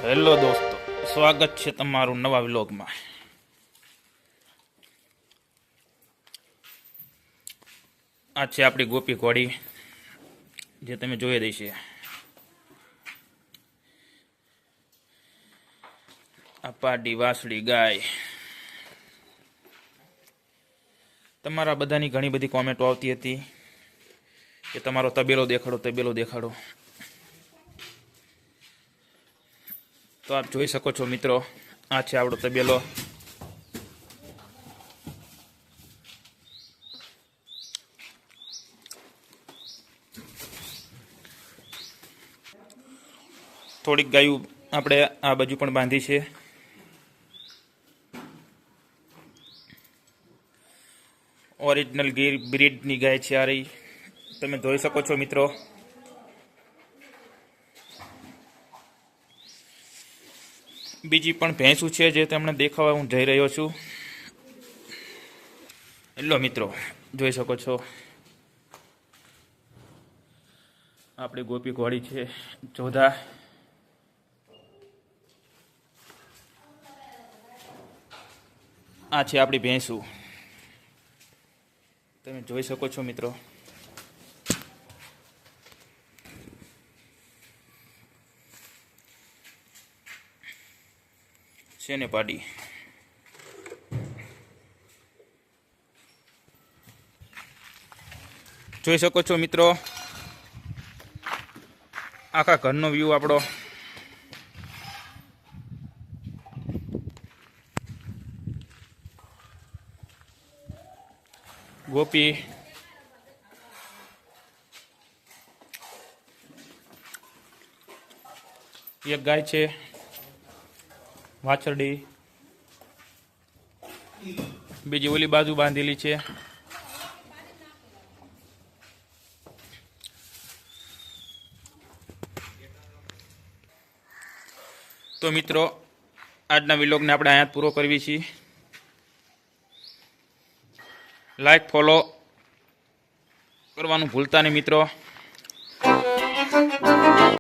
Hello દોસ્તો, સ્વાગત છે તમારું નવા વ્લોગમાં. આ છે આપણી ગોપી ઘોડી, જે તમે જોઈ રહી છે. આ પાડી વાસળી ગાય. તમારા બધાની ઘણી બધી કોમેન્ટો આવતી હતી કે તમારો તબેલો દેખાડો. તો આપ જોઈ શકો છો મિત્રો, આ છે આપણો તબેલો. થોડીક ગાયું આપણે આ બાજુ પણ બાંધી છે. ઓરિજિનલ ગીર બ્રીડની ગાય છે આ રહી, તમે જોઈ શકો છો મિત્રો. બીજી પણ ભેંસું છે જે તમને દેખાવા હું જઈ રહ્યો છું. હેલો મિત્રો, જોઈ શકો છો આપણી ગોપી ઘોડી છે જોધા. આ છે આપણી ભેંસું, તમે જોઈ શકો છો મિત્રો. છે ને પાડી. જોઈ શકો છો મિત્રો, આખા ઘરનો વ્યૂ આપણો. ગોપી એક ગાય છે, વાછરડી બીજી ઓલી બાજુ બાંધેલી છે. તો મિત્રો, આજના વિલોગને આપણે અહીંયા પૂરો કરવી છીએ. લાઈક ફોલો કરવાનું ભૂલતા નહીં મિત્રો.